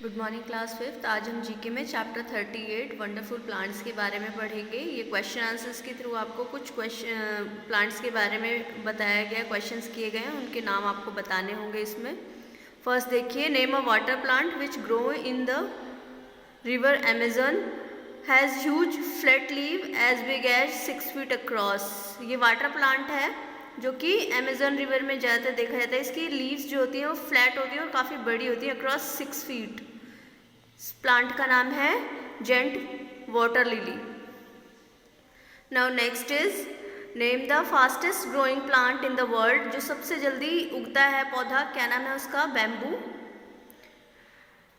Good morning class fifth. आज हम GK में चैप्टर 38 वंडरफुल प्लांट्स के बारे में पढ़ेंगे। ये क्वेश्चन आंसर्स के थ्रू आपको कुछ क्वेश्चन प्लांट्स के बारे में बताया गया, क्वेश्चंस किए गए हैं, उनके नाम आपको बताने होंगे इसमें। फर्स्ट देखिए, name a water plant which grow in the river Amazon has huge flat leave as big as 6 feet across. ये वाटर प्लांट है जो कि अमेजन रिवर में ज़्यादातर देखा जाता है। इसकी लीव्स जो होती हैं वो फ्लैट होती हैं और काफ़ी बड़ी होती हैं, अक्रॉस 6 फीट। इस प्लांट का नाम है giant water lily. Now next is name the fastest growing plant in the world. जो सबसे जल्दी उगता है पौधा, क्या नाम है उसका? Bamboo.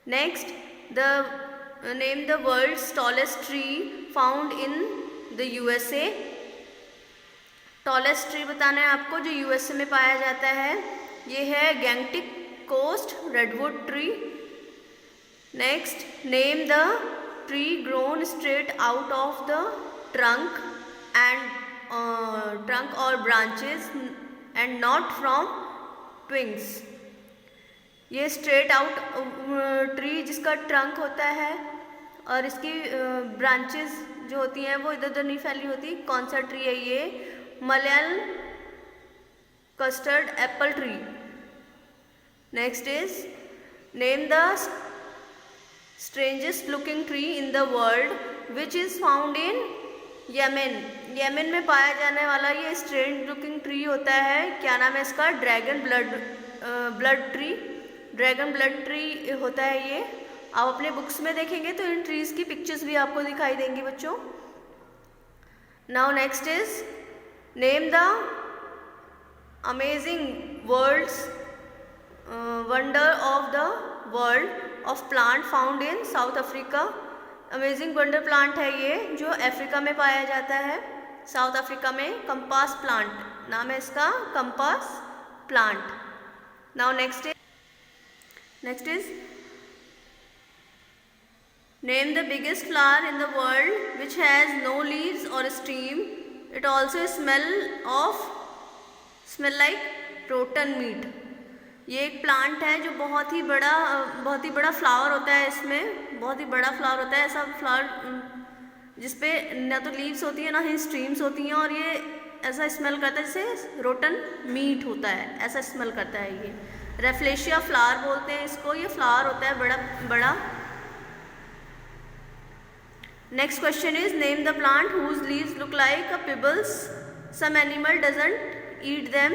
Next, the name the world's tallest tree found in the USA. Tallest tree बताना है आपको जो यूएसए में पाया जाता है। ये है gigantic coast redwood tree. Next, name the tree grown straight out of the trunk और branches and not from twigs. ये स्ट्रेट आउट ट्री जिसका ट्रंक होता है और इसकी ब्रांचेस जो होती हैं वो इधर उधर नहीं फैली होती। कौन सा ट्री है ये? मलयाल custard apple tree. Next is name the strangest looking tree in the world which is found in yemen। Yemen में पाया जाने वाला ये स्ट्रेंज लुकिंग ट्री होता है, क्या नाम है इसका? Dragon blood tree. Dragon blood tree होता है ये। आप अपने बुक्स में देखेंगे तो इन ट्रीज की पिक्चर्स भी आपको दिखाई देंगी बच्चों। Now next is name the amazing world's wonder of the world of plant found in South Africa. Amazing wonder plant है ये जो अफ्रीका में पाया जाता है, साउथ अफ्रीका में। कंपास प्लांट नाम है इसका, compass plant. Now next is name the biggest flower in the world which has no leaves और stem. It also smell like rotten meat. ये एक प्लांट है जो बहुत ही बड़ा फ्लावर होता है। इसमें बहुत ही बड़ा फ्लावर होता है, ऐसा फ्लावर जिसपे ना तो लीव्स होती है ना ही स्ट्रीम्स होती हैं, और ये ऐसा स्मेल करता है जैसे रोटन मीट होता है, ऐसा स्मेल करता है ये। रेफ्लेशिया फ्लावर बोलते हैं इसको। ये फ्लावर होता है बड़ा। Next question is name the plant whose leaves look like a pebbles some animal doesn't eat them.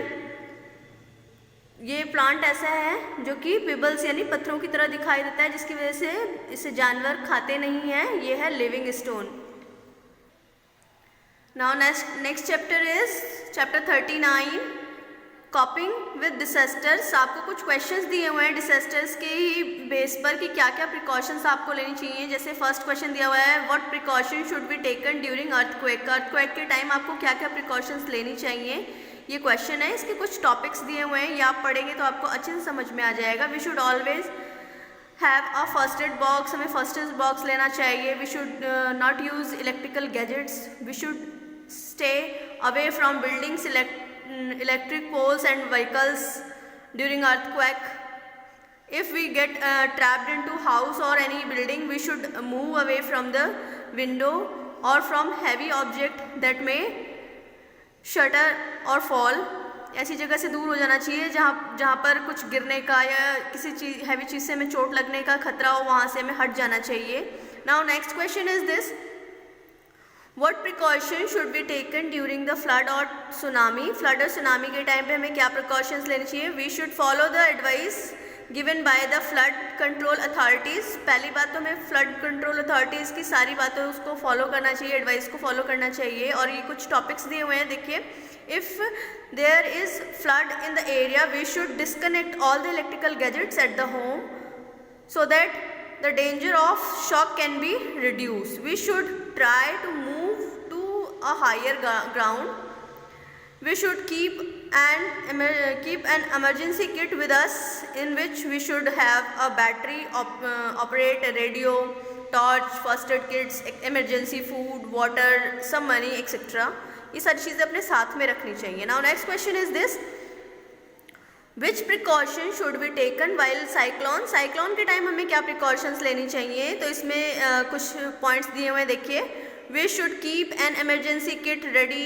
ये प्लांट ऐसा है जो कि पिबल्स यानी पत्थरों की तरह दिखाई देता है, जिसकी वजह से इसे जानवर खाते नहीं हैं। ये है living stone. Now next chapter is chapter 39 coping with disasters. आपको कुछ क्वेश्चंस दिए हुए हैं डिसेस्टर्स के ही बेस पर कि क्या क्या प्रिकॉशंस आपको लेनी चाहिए। जैसे फर्स्ट क्वेश्चन दिया हुआ है, what precaution should be taken during earthquake. Earthquake के टाइम आपको क्या क्या प्रिकॉशंस लेनी चाहिए, ये क्वेश्चन है। इसके कुछ टॉपिक्स दिए हुए हैं, ये आप पढ़ेंगे तो आपको अच्छे से समझ में आ जाएगा। We should always have a first aid box. हमें फर्स्ट एड बॉक्स लेना चाहिए। We should not use electrical gadgets. We should stay away from buildings, electric poles and vehicles during earthquake. If we get trapped into house or any building, we should move away from the window or from heavy object that may shutter और fall. ऐसी जगह से दूर हो जाना चाहिए जहाँ पर कुछ गिरने का या किसी हैवी चीज़ से हमें चोट लगने का खतरा हो, वहाँ से हमें हट जाना चाहिए। Now next question is this, what precaution should be taken during the flood और सुनामी। फ्लड और सुनामी के टाइम पे हमें क्या प्रिकॉशंस लेनी चाहिए? We should follow the advice given by the flood control authorities. पहली बात तो हमें फ्लड कंट्रोल अथॉरिटीज़ की सारी बातें उसको फॉलो करना चाहिए, एडवाइस को फॉलो करना चाहिए। और ये कुछ टॉपिक्स दिए हुए हैं, देखिए। If there is flood in the area we should disconnect all the electrical gadgets at the home so that the danger of shock can be reduce. We should try to move to a higher ground. We should keep an emergency kit with us in which we should have a battery operate a radio, torch, first aid kits, emergency food, water, some money, etc. ये सारी चीज़ें अपने साथ में रखनी चाहिए। Now next question is this, which precaution should be taken while cyclone, cyclone के time हमें क्या प्रिकॉशंस लेनी चाहिए, तो इसमें कुछ पॉइंट्स दिए हुए हैं, देखिए। We should keep an emergency kit ready,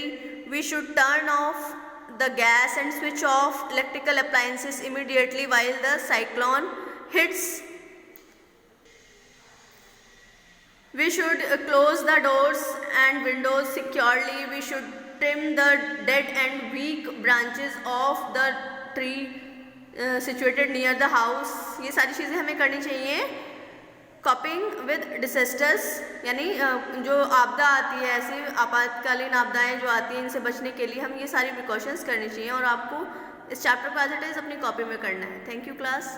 we should turn off the gas and switch off electrical appliances immediately while the cyclone hits, we should close the doors and windows securely, we should trim the dead and weak branches of the tree situated near the house। ये सारी चीज़ें हमें करनी चाहिए। कॉपिंग with डिसेस्टर्स, यानी जो आपदा आती है, ऐसी आपातकालीन आपदाएं जो आती हैं, इनसे बचने के लिए हम ये सारी प्रिकॉशंस करनी चाहिए और आपको इस चैप्टर को एज इट इज़ अपनी कॉपी में करना है। Thank you class.